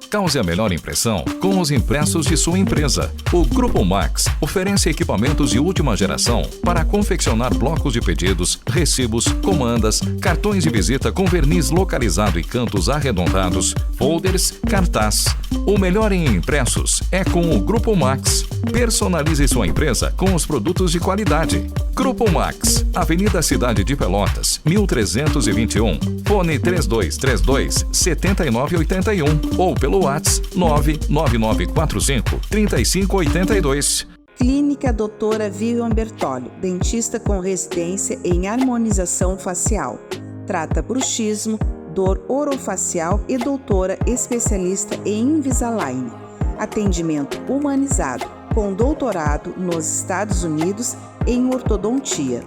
Cause a melhor impressão com os impressos de sua empresa. O Grupo Max oferece equipamentos de última geração para confeccionar blocos de pedidos, recibos, comandas, cartões de visita com verniz localizado e cantos arredondados, folders, cartaz. O melhor em impressos é com o Grupo Max. Personalize sua empresa com os produtos de qualidade. Grupo Max, Avenida Cidade de Pelotas, 1321, fone 3232-7981 ou pelo WhatsApp 99945-3582. Clínica Doutora Vivian Bertolli, dentista com residência em harmonização facial. Trata bruxismo, dor orofacial e doutora especialista em Invisalign. Atendimento humanizado, com doutorado nos Estados Unidos em ortodontia.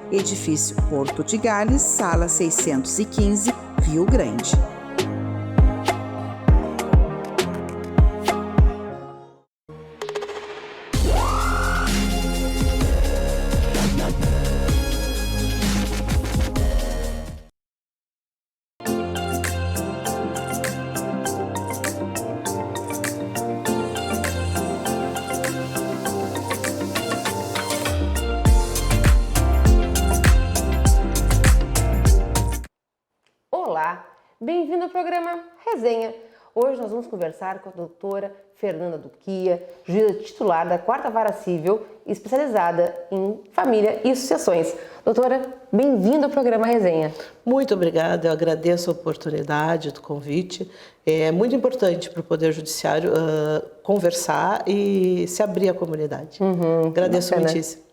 Edifício Porto de Gales, sala 615, Rio Grande. Olá, bem-vindo ao programa Resenha. Hoje nós vamos conversar com a doutora Fernanda Duquia, juíza titular da 4ª Vara Civil, especializada em família e sucessões. Doutora, bem-vinda ao programa Resenha. Muito obrigada, eu agradeço a oportunidade do convite. É muito importante para o Poder Judiciário conversar e se abrir à comunidade. Agradeço muitíssimo.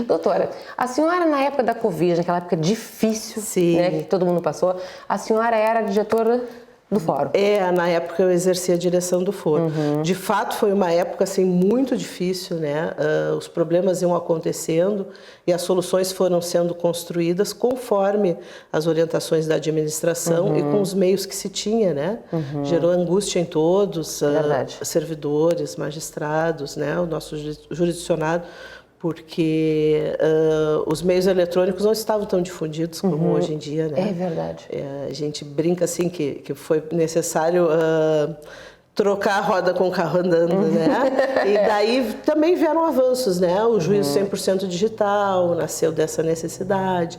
Doutora, a senhora na época da Covid, naquela época difícil, né, que todo mundo passou, a senhora era diretora do fórum. Na época eu exercia a direção do fórum. De fato foi uma época assim muito difícil, né? Os problemas iam acontecendo e as soluções foram sendo construídas conforme as orientações da administração e com os meios que se tinha, né? Gerou angústia em todos, servidores, magistrados, né? O nosso jurisdicionado, porque os meios eletrônicos não estavam tão difundidos como hoje em dia, né? É verdade. A gente brinca assim que foi necessário trocar a roda com o carro andando, né? E daí também vieram avanços, né? O juízo 100% digital nasceu dessa necessidade.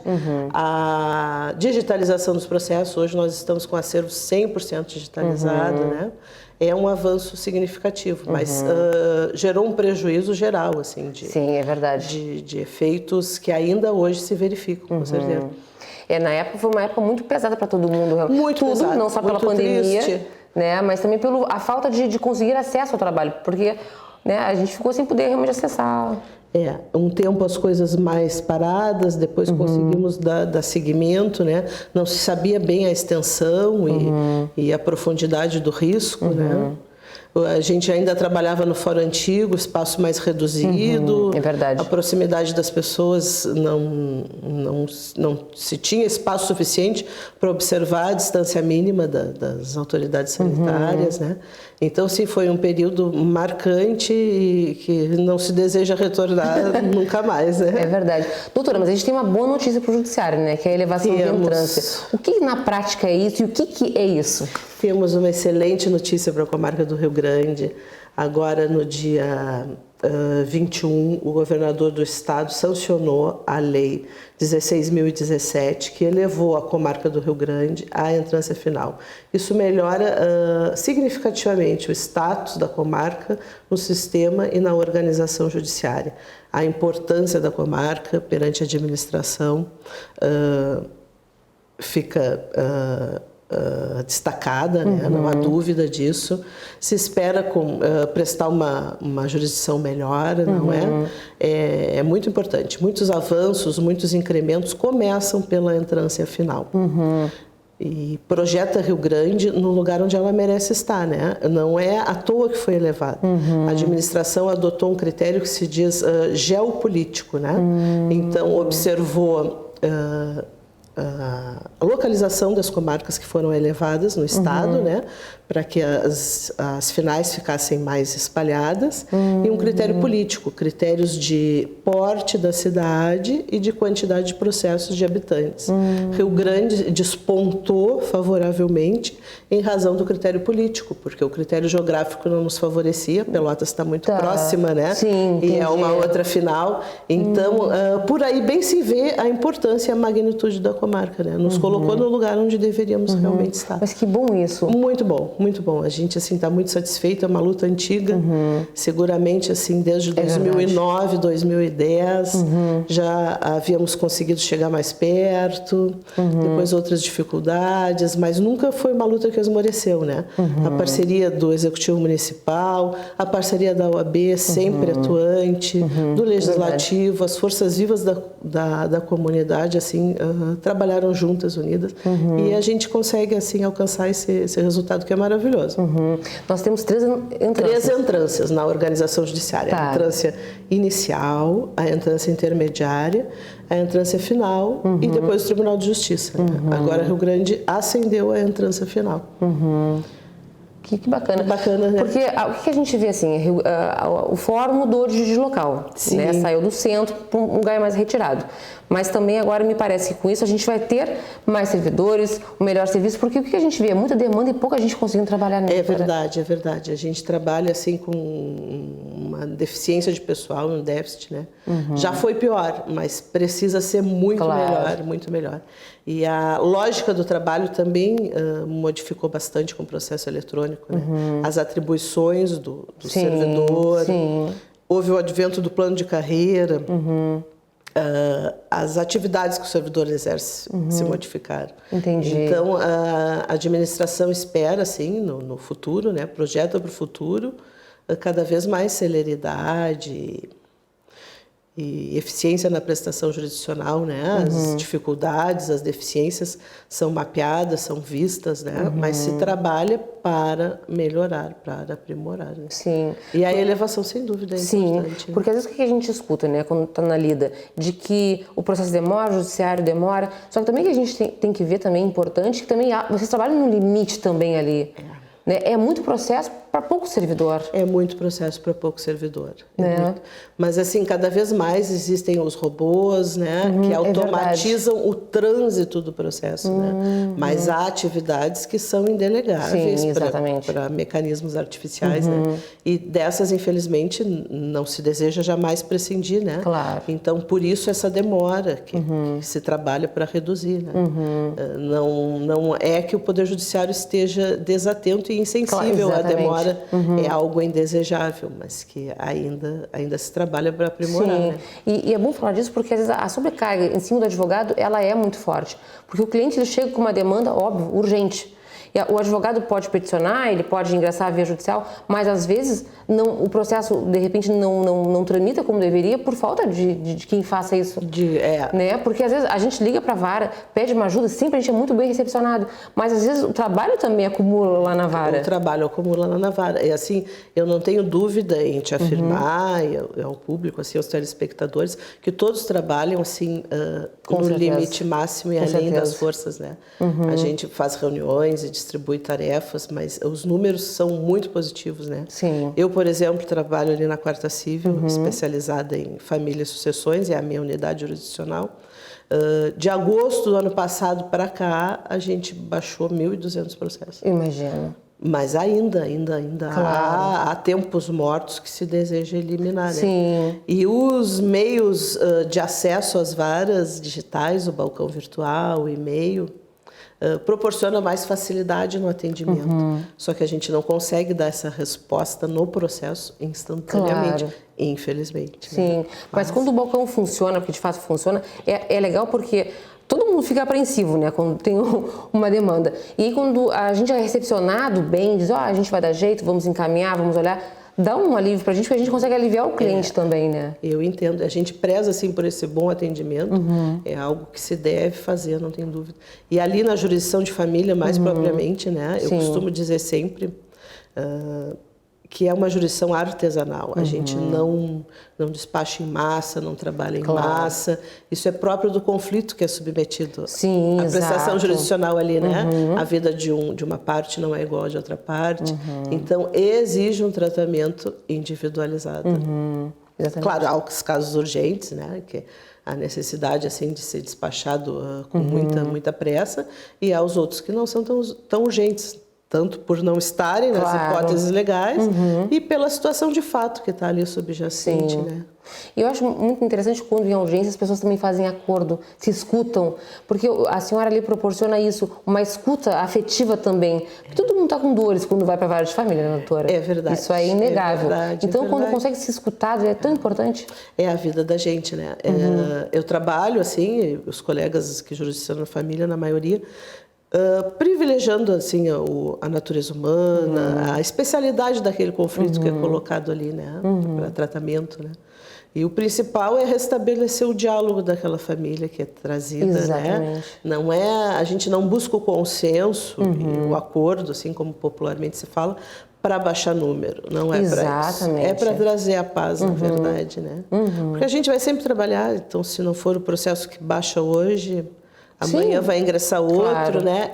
A digitalização dos processos, hoje nós estamos com acervo 100% digitalizado, né? É um avanço significativo, mas gerou um prejuízo geral, assim, Sim, é verdade. de efeitos que ainda hoje se verificam, com certeza. Na época foi uma época muito pesada para todo mundo. Muito pesada, não só pela pandemia, triste, né, mas também pela falta de conseguir acesso ao trabalho, porque, né, a gente ficou sem poder realmente acessar. Um tempo as coisas mais paradas, depois conseguimos dar seguimento, né? Não se sabia bem a extensão e a profundidade do risco, né? A gente ainda trabalhava no fórum antigo, espaço mais reduzido. É verdade. A proximidade das pessoas não se tinha espaço suficiente para observar a distância mínima das autoridades sanitárias, né? Então, sim, foi um período marcante e que não se deseja retornar nunca mais, né? É verdade. Doutora, mas a gente tem uma boa notícia para o judiciário, né? Que é a elevação de entrância. O que na prática é isso e o que é isso? Temos uma excelente notícia para a comarca do Rio Grande. Agora, no dia 21, o governador do estado sancionou a lei 16.017, que elevou a comarca do Rio Grande à entrância final. Isso melhora significativamente o status da comarca no sistema e na organização judiciária. A importância da comarca perante a administração fica destacada, né? Não há dúvida disso. Se espera prestar uma jurisdição melhor, não é? É muito importante. Muitos avanços, muitos incrementos começam pela entrância final. E projeta Rio Grande no lugar onde ela merece estar, né? Não é à toa que foi elevado. A administração adotou um critério que se diz geopolítico, né? Então, observou a localização das comarcas que foram elevadas no estado, né, para que as finais ficassem mais espalhadas, e um critério político, critérios de porte da cidade e de quantidade de processos de habitantes. Rio Grande despontou favoravelmente em razão do critério político, porque o critério geográfico não nos favorecia, Pelotas está muito próxima, né? Sim, e é uma outra final. Então, por aí bem se vê a importância e a magnitude da comarca, né? Nos colocou no lugar onde deveríamos realmente estar. Mas que bom isso. Muito bom, muito bom. A gente assim está muito satisfeito, é uma luta antiga. Seguramente assim desde 2009, 2010, já havíamos conseguido chegar mais perto, depois outras dificuldades, mas nunca foi uma luta que esmoreceu, né? A parceria do Executivo Municipal, a parceria da OAB sempre atuante, do Legislativo, as forças vivas da comunidade assim trabalharam juntas, unidas, e a gente consegue assim alcançar esse resultado que é maravilhoso. Nós temos 3 entrâncias. 3 entrâncias na organização judiciária. A entrância inicial, a entrância intermediária, a entrância final e depois o Tribunal de Justiça. Agora Rio Grande ascendeu a entrância final. Que bacana. Bacana, né? Porque o que a gente vê assim, o fórum mudou de local, né? Saiu do centro para um lugar mais retirado. Mas também agora me parece que com isso a gente vai ter mais servidores, um melhor serviço, porque o que a gente vê é muita demanda e pouca gente conseguindo trabalhar nele. É verdade, é verdade. A gente trabalha assim com uma deficiência de pessoal, um déficit, né? Já foi pior, mas precisa ser muito melhor, muito melhor. E a lógica do trabalho também modificou bastante com o processo eletrônico, né? As atribuições do servidor, houve o advento do plano de carreira, as atividades que o servidor exerce se modificaram. Entendi. Então, a administração espera, assim, no futuro, né? Projeta para o futuro cada vez mais celeridade e eficiência na prestação jurisdicional, né? As dificuldades, as deficiências são mapeadas, são vistas, né? Mas se trabalha para melhorar, para aprimorar, né? Sim. E a elevação, sem dúvida, é importante. Sim, porque às vezes o que a gente escuta, né, quando está na lida, de que o processo demora, o judiciário demora, só que também que a gente tem que ver também, é importante, que também vocês trabalham no limite também ali. Né? É muito processo para pouco servidor. É muito processo para pouco servidor. Mas, assim, cada vez mais existem os robôs, né, que automatizam o trânsito do processo, né? Mas há atividades que são indelegáveis para mecanismos artificiais, né? E dessas, infelizmente, não se deseja jamais prescindir, né? Claro. Então, por isso, essa demora que se trabalha para reduzir, né? Não é que o Poder Judiciário esteja desatento e insensível à demora. É algo indesejável, mas que ainda se trabalha para aprimorar. Sim, né? E é bom falar disso porque às vezes a sobrecarga em cima do advogado ela é muito forte, porque o cliente ele chega com uma demanda, óbvio, urgente. E o advogado pode peticionar, ele pode ingressar via judicial, mas às vezes o processo de repente não tramita como deveria por falta de quem faça isso. Né? Porque às vezes a gente liga para a vara, pede uma ajuda, sempre a gente é muito bem recepcionado, mas às vezes o trabalho também acumula lá na vara. O trabalho acumula lá na vara. E assim, eu não tenho dúvida em te afirmar, e ao público, assim, aos telespectadores, que todos trabalham assim no limite máximo e além das forças. Né? A gente faz reuniões e distribui tarefas, mas os números são muito positivos, né? Sim. Eu, por exemplo, trabalho ali na 4ª Civil, especializada em família e sucessões, é a minha unidade jurisdicional. De agosto do ano passado para cá, a gente baixou 1.200 processos. Imagina. Mas ainda há tempos mortos que se deseja eliminar, Sim. né? E os meios de acesso às varas digitais, o balcão virtual, o e-mail, proporciona mais facilidade no atendimento. Só que a gente não consegue dar essa resposta no processo instantaneamente, infelizmente. Sim, né? Mas quando o balcão funciona, porque de fato funciona, é legal porque todo mundo fica apreensivo, né, quando tem uma demanda. E aí quando a gente é recepcionado bem, diz, a gente vai dar jeito, vamos encaminhar, vamos olhar, dá um alívio pra gente, porque a gente consegue aliviar o cliente também, né? Eu entendo. A gente preza, assim, por esse bom atendimento. É algo que se deve fazer, não tem dúvida. E ali na jurisdição de família, mais propriamente, né? Eu costumo dizer sempre que é uma jurisdição artesanal. A gente não despacha em massa, não trabalha em massa. Isso é próprio do conflito que é submetido. Sim, a prestação exato. jurisdicional ali, né? A vida de uma parte não é igual à de outra parte. Então, exige um tratamento individualizado. Exatamente. Claro, há os casos urgentes, né? Que a necessidade assim de ser despachado com muita pressa, e há os outros que não são tão urgentes, tanto por não estarem nas hipóteses legais e pela situação de fato que está ali subjacente, né? E eu acho muito interessante quando em audiência as pessoas também fazem acordo, se escutam, porque a senhora ali proporciona isso, uma escuta afetiva também. Porque todo mundo está com dores quando vai para a vara de família, né, doutora? É verdade. Isso é inegável. É verdade, então, é quando verdade. consegue ser escutado, é tão importante. É a vida da gente, né? Eu trabalho assim, os colegas que jurisdicionam a família, na maioria, privilegiando assim a natureza humana, a especialidade daquele conflito que é colocado ali, né, para tratamento, né? E o principal é restabelecer o diálogo daquela família que é trazida, Exatamente. né? Não é, a gente não busca o consenso e o acordo, assim como popularmente se fala, para baixar número, não é para isso. Exatamente. É para trazer a paz, na verdade, né? Porque a gente vai sempre trabalhar, então se não for o processo que baixa hoje, amanhã vai ingressar outro, né?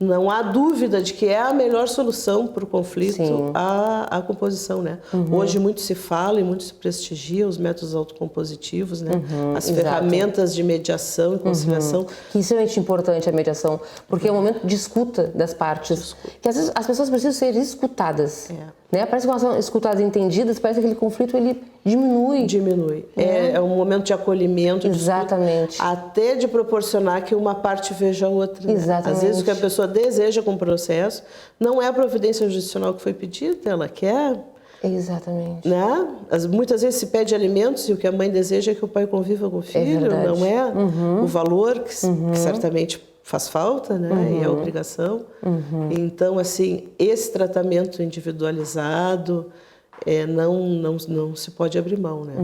Não há dúvida de que é a melhor solução para o conflito a composição, né? Hoje muito se fala e muito se prestigia os métodos autocompositivos, né? As ferramentas de mediação e conciliação. Que isso é extremamente importante, a mediação, porque é um momento de escuta das partes. Que às vezes as pessoas precisam ser escutadas. Né? Parece que elas são escutadas e entendidas, parece que aquele conflito ele diminui. Diminui. É um momento de acolhimento, de Exatamente. escuta, até de proporcionar que uma parte veja a outra. Né? Exatamente. Às vezes o que a pessoa deseja com o processo não é a providência jurisdicional que foi pedida, ela quer. Exatamente. Né? Muitas vezes se pede alimentos e o que a mãe deseja é que o pai conviva com o filho, não é o valor que certamente faz falta, né? E é obrigação. Então, assim, esse tratamento individualizado não se pode abrir mão, né?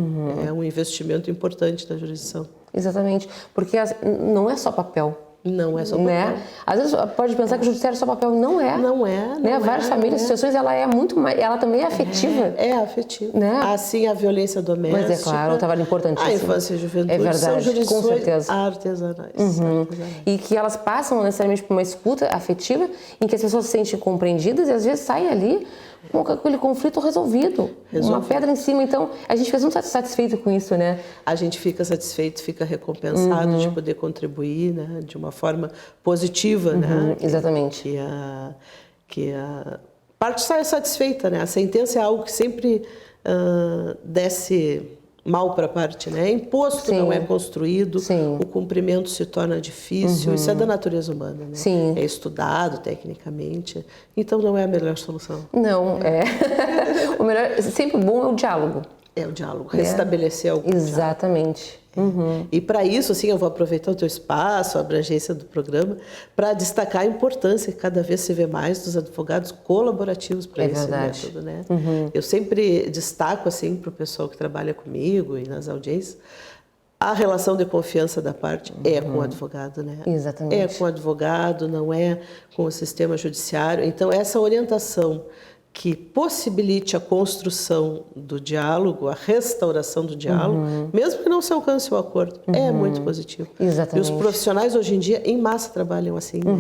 É um investimento importante da jurisdição. Exatamente, porque não é só papel. Não é só papel. Né? Às vezes pode pensar que o judiciário é só papel, não é. Não é. Né? Várias famílias, situações, ela é muito mais, ela também é afetiva. É afetiva. Né? Assim, a violência doméstica. Mas é claro, um trabalho importantíssimo. A infância e a juventude é verdade, são jurisdições com certeza. artesanais. E que elas passam necessariamente por uma escuta afetiva em que as pessoas se sentem compreendidas e às vezes saem ali com aquele conflito resolvido. Uma pedra em cima. Então, a gente fica muito satisfeito com isso, né? A gente fica satisfeito, fica recompensado de poder contribuir, né? De uma forma positiva, né? Exatamente. Que a parte sai satisfeita, né? A sentença é algo que sempre desce mal para a parte, né? Imposto não é construído, o cumprimento se torna difícil, isso é da natureza humana, né? É estudado tecnicamente, então não é a melhor solução. Não, o melhor, sempre bom é o diálogo. É o diálogo, restabelecer algum Exatamente. E para isso, assim, eu vou aproveitar o teu espaço, a abrangência do programa, para destacar a importância que cada vez se vê mais dos advogados colaborativos para esse método, né? Eu sempre destaco, assim, para o pessoal que trabalha comigo e nas audiências, a relação de confiança da parte é com o advogado, né? Exatamente. É com o advogado, não é com o sistema judiciário. Então, essa orientação que possibilite a construção do diálogo, a restauração do diálogo, mesmo que não se alcance o acordo, é muito positivo. Exatamente. E os profissionais hoje em dia, em massa, trabalham assim. Né?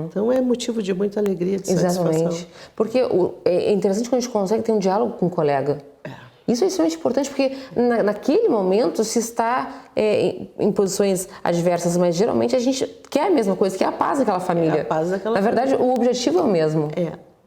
Então é motivo de muita alegria, de satisfação. Exatamente. Porque é interessante quando a gente consegue ter um diálogo com o colega. Isso é extremamente importante porque naquele momento se está em posições adversas, mas geralmente a gente quer a mesma coisa, que é a paz daquela família. A paz daquela família. Na verdade, o objetivo é o mesmo.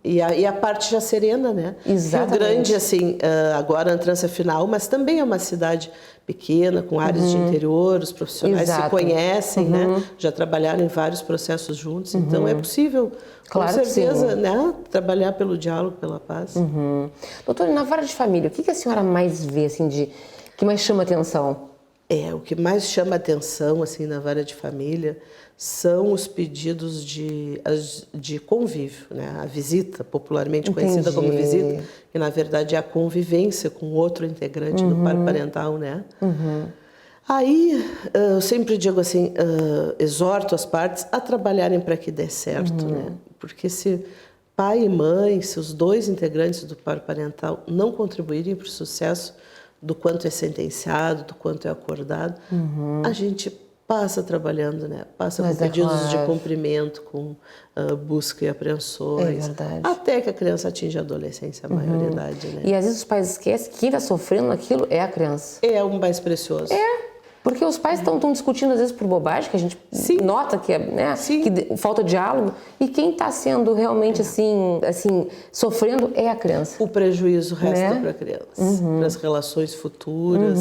E a parte já serena, né? Exatamente. Rio Grande, assim, agora a entrância final, mas também é uma cidade pequena, com áreas de interior, os profissionais se conhecem, né? Já trabalharam em vários processos juntos, então é possível, com certeza, né? Trabalhar pelo diálogo, pela paz. Doutora, na vara de família, o que a senhora mais vê, assim, que mais chama atenção? O que mais chama atenção, assim, na vara de família são os pedidos de convívio, né? A visita, popularmente conhecida como visita, que na verdade é a convivência com outro integrante do par parental, né? Aí, eu sempre digo assim, exorto as partes a trabalharem para que dê certo, né? Porque se pai e mãe, se os dois integrantes do par parental não contribuírem para o sucesso do quanto é sentenciado, do quanto é acordado, a gente passa trabalhando, né? Passa com pedidos de cumprimento, com busca e apreensões, É verdade. até que a criança atinja a adolescência, a maioridade, né? E às vezes os pais esquecem que quem está sofrendo aquilo é a criança. É o mais precioso. Porque os pais estão discutindo às vezes por bobagem, que a gente nota que, né, que falta diálogo, e quem está sendo realmente assim, sofrendo é a criança. O prejuízo resta para a criança, para as relações futuras.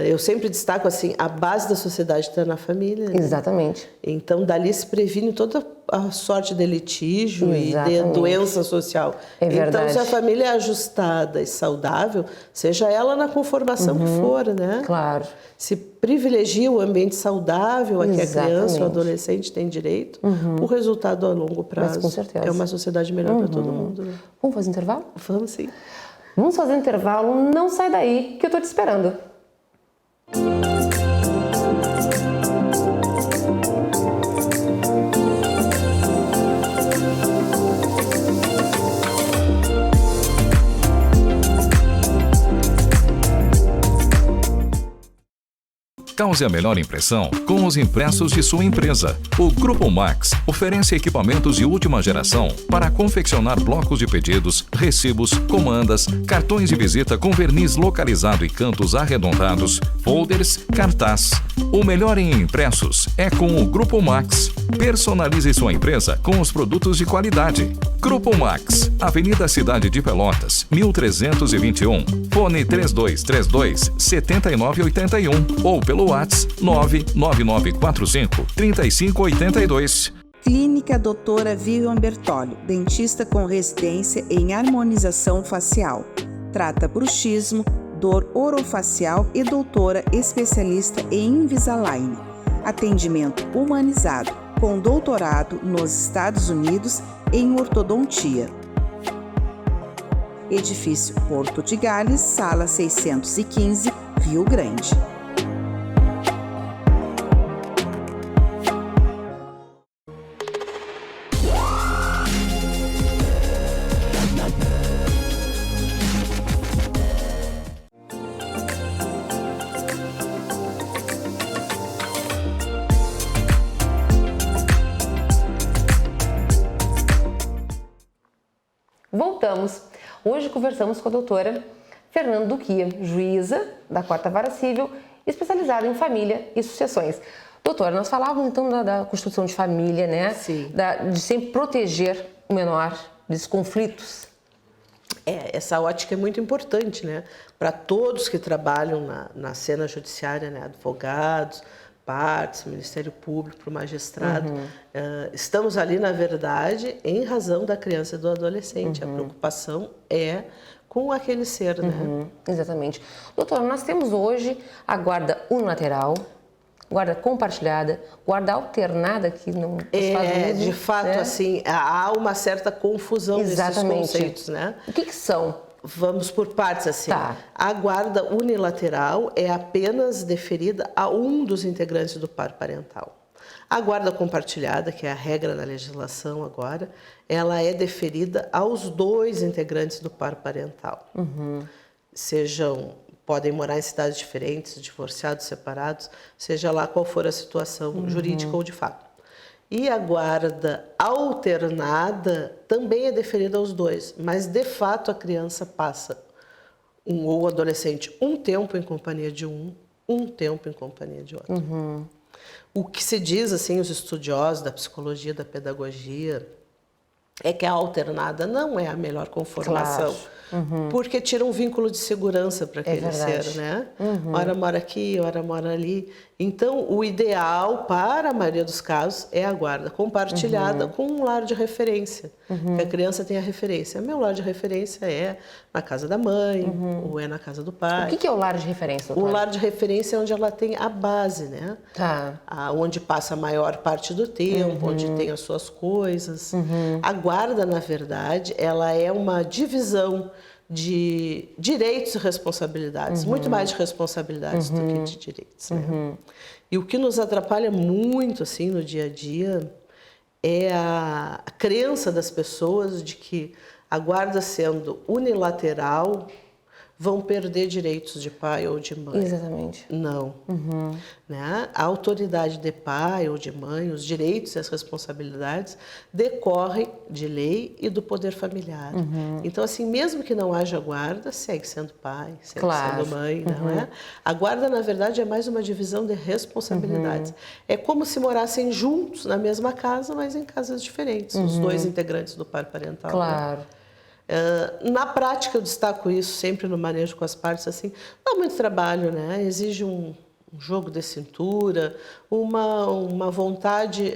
Eu sempre destaco assim, a base da sociedade está na família. Né? Exatamente. Então, dali se previne toda a sorte de litígio e de doença social. É verdade. Então, se a família é ajustada e saudável, seja ela na conformação que for, né? Claro. Se privilegia o ambiente saudável a que a criança ou adolescente tem direito, o resultado a longo prazo com certeza. é uma sociedade melhor para todo mundo. Né? Vamos fazer intervalo? Vamos sim. Vamos fazer intervalo, não sai daí, que eu tô te esperando. Cause a melhor impressão com os impressos de sua empresa. O Grupo Max oferece equipamentos de última geração para confeccionar blocos de pedidos, recibos, comandas, cartões de visita com verniz localizado e cantos arredondados, folders, cartaz. O melhor em impressos é com o Grupo Max. Personalize sua empresa com os produtos de qualidade. Grupo Max, Avenida Cidade de Pelotas, 1321, fone 3232-7981 ou pelo WhatsApp 99945-3582. Clínica Doutora Vivian Bertolli, dentista com residência em harmonização facial. Trata bruxismo, dor orofacial e doutora especialista em Invisalign. Atendimento humanizado, com doutorado nos Estados Unidos em ortodontia. Edifício Porto de Gales, sala 615, Rio Grande. Voltamos. Hoje conversamos com a doutora Fernanda Duquia, juíza da 4ª Vara Civil, especializada em família e sucessões. Doutora, nós falávamos então da construção de família, né? Sim. De sempre proteger o menor desses conflitos. Essa ótica é muito importante, né? Para todos que trabalham na cena judiciária, né? Advogados, partes, Ministério Público, magistrado. Estamos ali, na verdade, em razão da criança e do adolescente. A preocupação é com aquele ser, né? Exatamente. Doutora, nós temos hoje a guarda unilateral, guarda compartilhada, guarda alternada, que não faz de fato, né? assim, há uma certa confusão desses conceitos, né? O que são? Vamos por partes, assim. Tá. A guarda unilateral é apenas deferida a um dos integrantes do par parental. A guarda compartilhada, que é a regra da legislação agora, ela é deferida aos dois integrantes do par parental. Podem morar em cidades diferentes, divorciados, separados, seja lá qual for a situação jurídica ou de fato. E a guarda alternada também é deferida aos dois, mas de fato a criança passa, ou o adolescente, um tempo em companhia de um tempo em companhia de outro. O que se diz, assim, os estudiosos da psicologia, da pedagogia, é que a alternada não é a melhor conformação. Claro. Porque tira um vínculo de segurança para aquele ser, né? Ora mora aqui, ora mora ali. Então, o ideal, para a maioria dos casos, é a guarda compartilhada com um lar de referência. Que a criança tenha referência. Meu lar de referência é na casa da mãe, ou é na casa do pai. O que é o lar de referência, doutora? O lar de referência é onde ela tem a base, né? Tá. Onde passa a maior parte do tempo, onde tem as suas coisas. A guarda, na verdade, ela é uma divisão de direitos e responsabilidades, muito mais de responsabilidades do que de direitos. Né? E o que nos atrapalha muito assim no dia a dia é a crença das pessoas de que a guarda sendo unilateral vão perder direitos de pai ou de mãe. Exatamente. Não. Né? A autoridade de pai ou de mãe, os direitos e as responsabilidades decorrem de lei e do poder familiar. Então, assim, mesmo que não haja guarda, segue sendo pai, segue sendo mãe, não é? A guarda, na verdade, é mais uma divisão de responsabilidades. É como se morassem juntos na mesma casa, mas em casas diferentes, os dois integrantes do par parental. Claro. Né? Na prática, eu destaco isso sempre no manejo com as partes, assim, dá muito trabalho, né? Exige um jogo de cintura, uma vontade,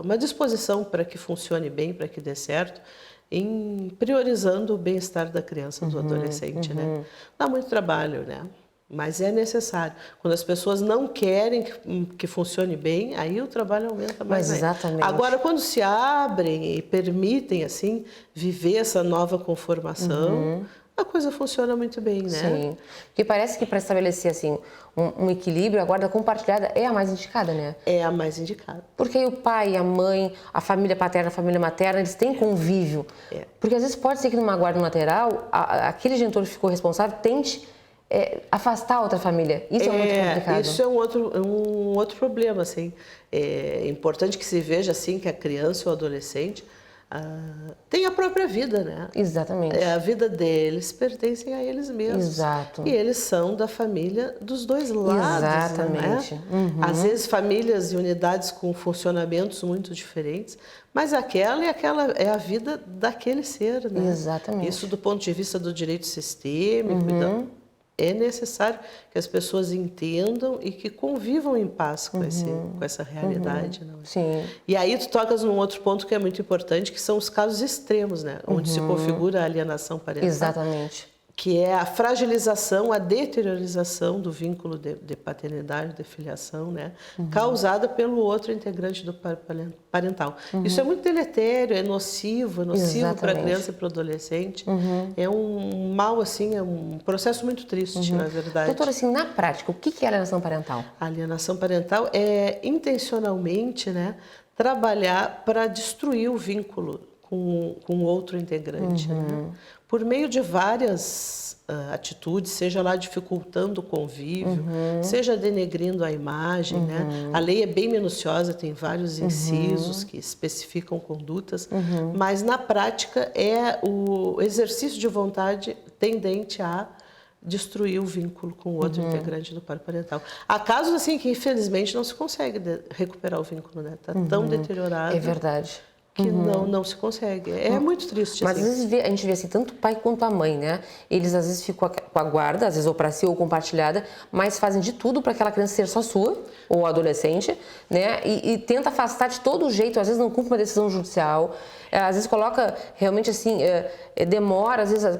uma disposição para que funcione bem, para que dê certo, em priorizando o bem-estar da criança, do adolescente, né? Dá muito trabalho, né? Mas é necessário. Quando as pessoas não querem que funcione bem, aí o trabalho aumenta mais. Mas exatamente. Agora, quando se abrem e permitem, assim, viver essa nova conformação, a coisa funciona muito bem, né? Sim. Porque parece que para estabelecer, assim, um equilíbrio, a guarda compartilhada é a mais indicada, né? É a mais indicada. Porque aí o pai, a mãe, a família paterna, a família materna, eles têm convívio. Porque às vezes pode ser que numa guarda unilateral, aquele genitor que ficou responsável tente afastar a outra família. Isso é muito complicado. Isso é um outro problema, assim. É importante que se veja, assim, que a criança ou o adolescente tem a própria vida, né? Exatamente. A vida deles pertence a eles mesmos. Exato. E eles são da família dos dois lados. Exatamente. Né? Às vezes famílias e unidades com funcionamentos muito diferentes, mas aquela é a vida daquele ser, né? Exatamente. Isso do ponto de vista do direito sistêmico é necessário que as pessoas entendam e que convivam em paz com essa realidade. Não é? Sim. E aí tu tocas num outro ponto que é muito importante, que são os casos extremos, né? Onde se configura a alienação parental. Exatamente. Que é a fragilização, a deteriorização do vínculo de paternidade, de filiação, né? Causada pelo outro integrante do par parental. Isso é muito deletério, é nocivo para a criança e para o adolescente. É um mal, assim, é um processo muito triste, na verdade. Doutora, assim, na prática, o que é alienação parental? A alienação parental é intencionalmente, né, trabalhar para destruir o vínculo com outro integrante, né? Por meio de várias atitudes, seja lá dificultando o convívio, seja denegrindo a imagem, né? A lei é bem minuciosa, tem vários incisos que especificam condutas, mas na prática é o exercício de vontade tendente a destruir o vínculo com o outro integrante do par parental. Há casos assim que infelizmente não se consegue recuperar o vínculo, né? Está tão deteriorado. É verdade. Que não se consegue. É muito triste. Mas assim. às vezes a gente vê assim, tanto o pai quanto a mãe, né? Eles às vezes ficam com a guarda, às vezes ou para si ou compartilhada, mas fazem de tudo para aquela criança ser só sua, ou adolescente, né? E tenta afastar de todo jeito, às vezes não cumpre uma decisão judicial, às vezes coloca realmente assim, demora, às vezes,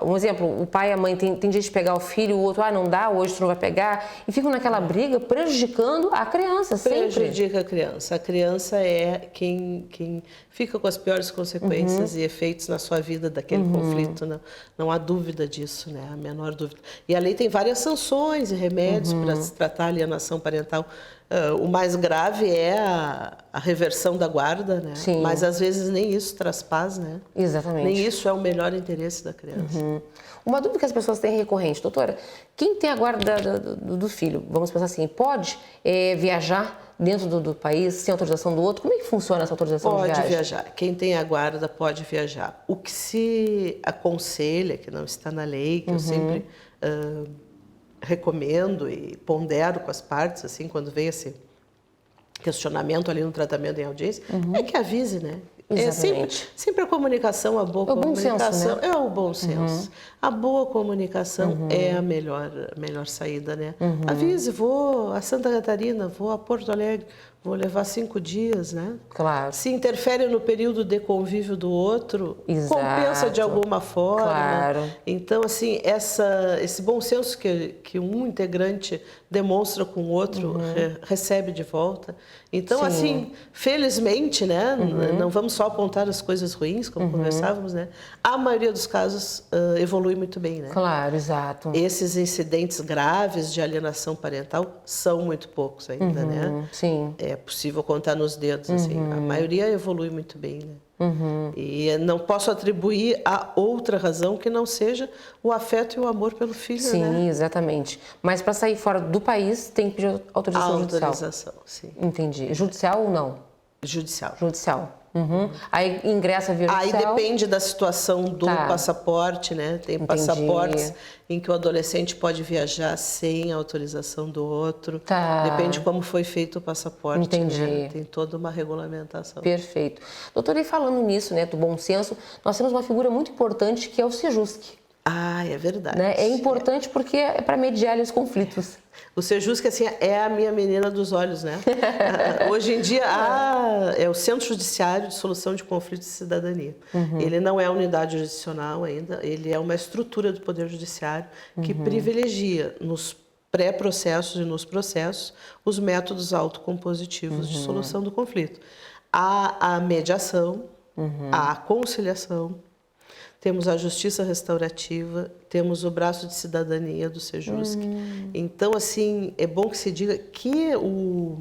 um exemplo, o pai e a mãe tem jeito de pegar o filho, o outro, não dá, hoje tu não vai pegar, e ficam naquela briga prejudicando a criança sempre. Prejudica a criança. A criança é quem fica com as piores consequências e efeitos na sua vida daquele conflito. Não há dúvida disso, né? A menor dúvida. E a lei tem várias sanções e remédios para se tratar a alienação parental. O mais grave é a reversão da guarda, né? Sim. Mas às vezes nem isso traz paz, né? Exatamente. Nem isso é o melhor interesse da criança. Uma dúvida que as pessoas têm recorrente, doutora, quem tem a guarda do filho, vamos pensar assim, pode viajar dentro do país sem autorização do outro? Como é que funciona essa autorização de viagem? Pode viajar. Quem tem a guarda pode viajar. O que se aconselha, que não está na lei, que eu sempre recomendo e pondero com as partes, assim, quando vem esse questionamento ali no tratamento em audiência, é que avise, né? Exatamente. Sempre a comunicação, a boa comunicação, bom senso, né? é o bom senso. A boa comunicação é a melhor saída, né? Avise, vou a Santa Catarina, vou a Porto Alegre, vou levar 5 dias, né? Claro. Se interfere no período de convívio do outro, Exato. compensa de alguma forma. Claro. Então, assim, esse bom senso que um integrante demonstra com o outro, recebe de volta. Então, Sim. assim, felizmente, né? Não vamos só apontar as coisas ruins, como conversávamos, né? A maioria dos casos evolui muito bem, né? Claro, exato. Esses incidentes graves de alienação parental são muito poucos ainda, né? Sim. é possível contar nos dedos, assim. A maioria evolui muito bem, né? E não posso atribuir a outra razão que não seja o afeto e o amor pelo filho, Sim, né? exatamente. Mas para sair fora do país tem que pedir autorização judicial. Autorização, sim. Entendi. Judicial ou não? Judicial. Judicial. Aí ingressa via Aí judicial. depende da situação do Tá. passaporte, né? Tem passaportes em que o adolescente pode viajar sem autorização do outro. Tá. Depende de como foi feito o passaporte, Entendi. né? Tem toda uma regulamentação. Perfeito. Doutora, e falando nisso, né, do bom senso, nós temos uma figura muito importante que é o Sejusc. Ah, é verdade. Né? É importante porque é para mediar ali os conflitos. O Sejusc, assim, é a minha menina dos olhos, né? Hoje em dia, é o Centro Judiciário de Solução de Conflitos de Cidadania. Ele não é unidade jurisdicional ainda, ele é uma estrutura do Poder Judiciário que privilegia nos pré-processos e nos processos os métodos autocompositivos de solução do conflito. Há a mediação, a conciliação, temos a justiça restaurativa, temos o braço de cidadania do Sejusc. Então, assim, é bom que se diga que o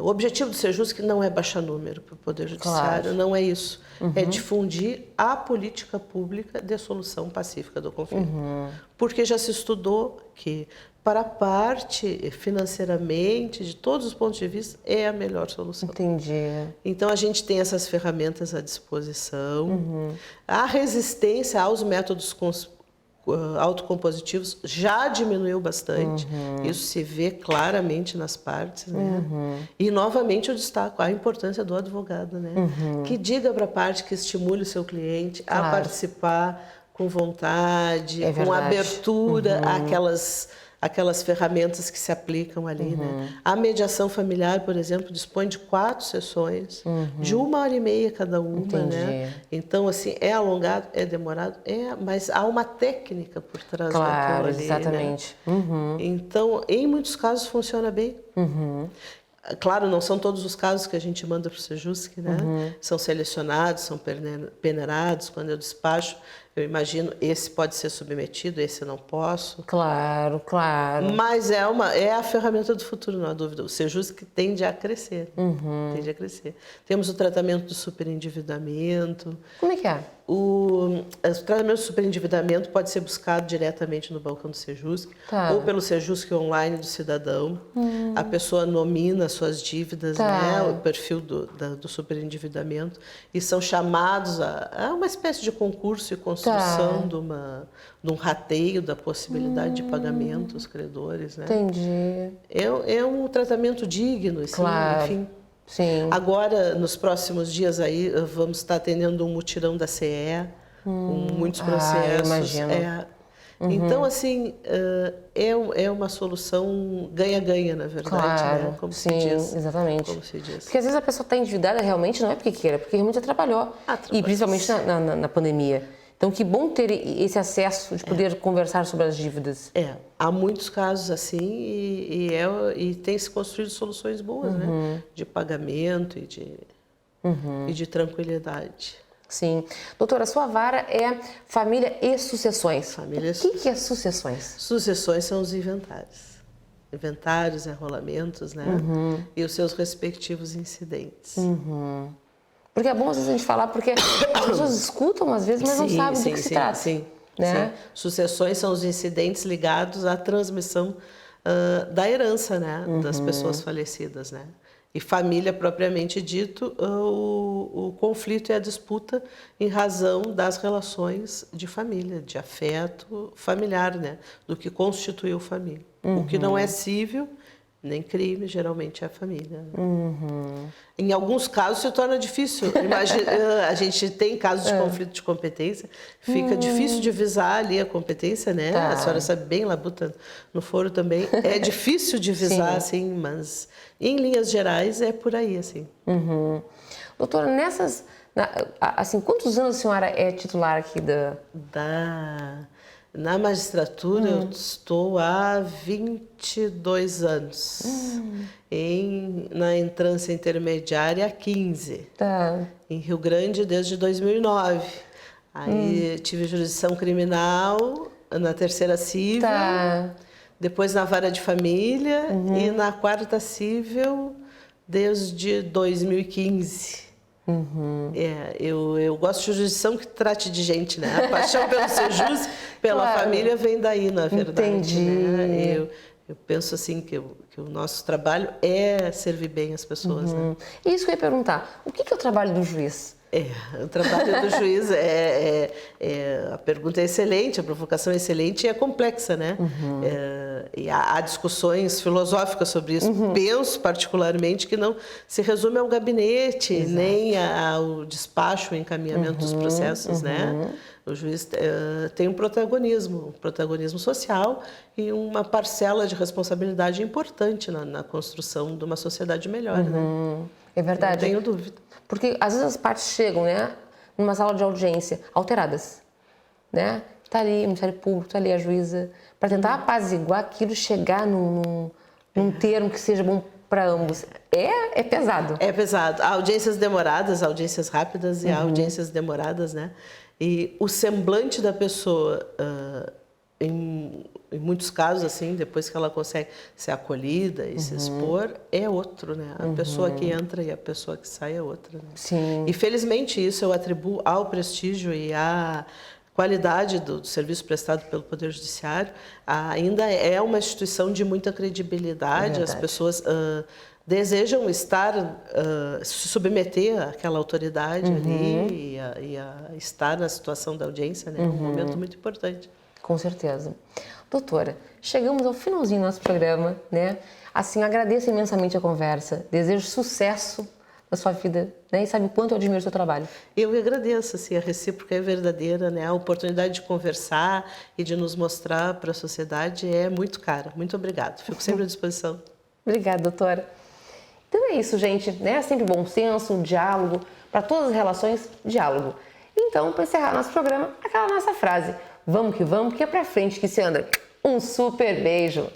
objetivo do Sejusc não é baixar número para o Poder Judiciário, Claro. não é isso. É difundir a política pública de solução pacífica do conflito. Porque já se estudou que, para a parte financeiramente, de todos os pontos de vista, é a melhor solução. Entendi. Então, a gente tem essas ferramentas à disposição. A resistência aos métodos autocompositivos já diminuiu bastante. Isso se vê claramente nas partes, né? E, novamente, eu destaco a importância do advogado, né? Que diga para a parte, que estimule o seu cliente a participar com vontade, É com verdade. abertura àquelas ferramentas que se aplicam ali, né? A mediação familiar, por exemplo, dispõe de 4 sessões, de 1h30 cada uma, né? Então, assim, é alongado, é demorado, mas há uma técnica por trás Claro, daquilo ali, exatamente. né? Então, em muitos casos funciona bem. Claro, não são todos os casos que a gente manda para o Sejusc, né? São selecionados, são peneirados. Quando eu despacho, eu imagino, esse pode ser submetido, esse eu não posso. Claro, claro. Mas é a ferramenta do futuro, não há dúvida. O Sejusc tende a crescer. Tende a crescer. Temos o tratamento do superendividamento. Como é que é? O tratamento do superendividamento pode ser buscado diretamente no balcão do Sejusc ou pelo Sejusc online do cidadão. A pessoa nomina suas dívidas, né, o perfil do superendividamento, e são chamados a uma espécie de concurso e construção de um rateio da possibilidade de pagamento aos credores. Né? Entendi. É um tratamento digno, assim, Claro. enfim. Sim. Agora, nos próximos dias aí, vamos estar atendendo um mutirão da CE, com muitos processos. imagino. Então, assim, é uma solução ganha-ganha, na verdade, Claro, né? Como sim, se diz. exatamente. Como se diz. Porque às vezes a pessoa está endividada realmente não é porque queira, porque realmente trabalhou. E principalmente na pandemia. Então, que bom ter esse acesso de poder conversar sobre as dívidas. Há muitos casos assim e tem se construído soluções boas, né? De pagamento e de tranquilidade. Sim. Doutora, a sua vara é família e sucessões. Família e O que é sucessões? Sucessões são os inventários. Inventários, enrolamentos, né? E os seus respectivos incidentes. Porque é bom às vezes a gente falar, porque as pessoas escutam às vezes, mas não sabem do que se trata. Né? Sucessões são os incidentes ligados à transmissão da herança, né? Das pessoas falecidas, né? E família, propriamente dito, o conflito e a disputa em razão das relações de família, de afeto familiar, né? Do que constituiu família. O que não é cível, nem crime, geralmente é a família. Né? Em alguns casos se torna difícil. A gente tem casos de conflito de competência, fica difícil de visar ali a competência, né? A senhora sabe bem, labuta no foro também. É difícil de visar, assim, mas em linhas gerais é por aí, assim. Doutora, assim, quantos anos a senhora é titular aqui Na magistratura eu estou há 22 anos. Na entrância intermediária há 15. Em Rio Grande desde 2009. Aí tive jurisdição criminal na terceira civil. depois na vara de família e na quarta civil desde 2015. Eu gosto de jurisdição que trate de gente, né? A paixão pelo seu jus, pela família vem daí, na verdade. Entendi. Né? Eu penso assim que o nosso trabalho é servir bem as pessoas. Né? Isso que eu ia perguntar. O que é o trabalho do juiz? O trabalho do juiz a pergunta é excelente, a provocação é excelente e é complexa, né? E há discussões filosóficas sobre isso. Penso particularmente que não se resume ao gabinete, nem ao despacho, ao encaminhamento dos processos, né? O juiz tem um protagonismo social e uma parcela de responsabilidade importante na construção de uma sociedade melhor, né? É verdade. Não tenho dúvida. Porque às vezes as partes chegam, né, numa sala de audiência alteradas, né? Tá ali o Ministério Público, tá ali a juíza, para tentar apaziguar aquilo, chegar num termo que seja bom para ambos. É pesado. É pesado. Há audiências demoradas, audiências rápidas e há audiências demoradas, né? E o semblante da pessoa, em muitos casos, assim, depois que ela consegue ser acolhida e se expor, é outro, né? A pessoa que entra e a pessoa que sai é outra. Né? Sim. E felizmente isso eu atribuo ao prestígio e à qualidade do serviço prestado pelo Poder Judiciário. Ainda é uma instituição de muita credibilidade, as pessoas desejam se submeter àquela autoridade ali e a estar na situação da audiência, né? É um momento muito importante. Com certeza. Doutora, chegamos ao finalzinho do nosso programa, né? Assim, agradeço imensamente a conversa, desejo sucesso na sua vida, né? E sabe o quanto eu admiro o seu trabalho. Eu recíproca, assim, a recíproca é verdadeira, né? A oportunidade de conversar e de nos mostrar para a sociedade é muito cara. Muito obrigada. Fico sempre à disposição. Obrigada, doutora. Então é isso, gente, né? Sempre bom senso, diálogo, para todas as relações, diálogo. Então, para encerrar nosso programa, aquela nossa frase: vamos, que é pra frente que se anda. Um super beijo!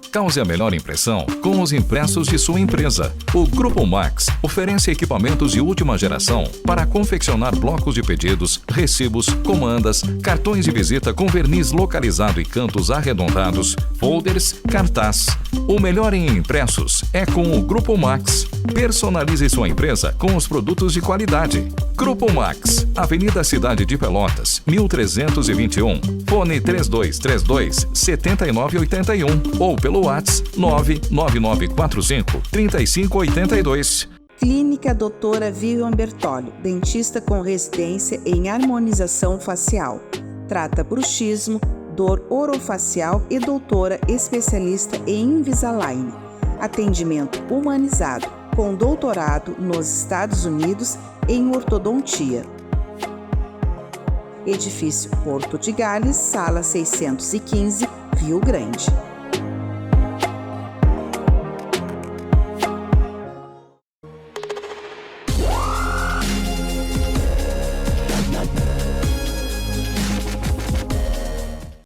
Cause a melhor impressão com os impressos de sua empresa. O Grupo Max oferece equipamentos de última geração para confeccionar blocos de pedidos, recibos, comandas, cartões de visita com verniz localizado e cantos arredondados, folders, cartaz. O melhor em impressos é com o Grupo Max. Personalize sua empresa com os produtos de qualidade. Grupo Max, Avenida Cidade de Pelotas, 1321, fone 3232-7981 ou pelo WhatsApp 99945-3582. Clínica Doutora Vivian Bertolli, dentista com residência em harmonização facial. Trata bruxismo, dor orofacial e doutora especialista em Invisalign. Atendimento humanizado, com doutorado nos Estados Unidos em ortodontia. Edifício Porto de Gales, sala 615, Rio Grande.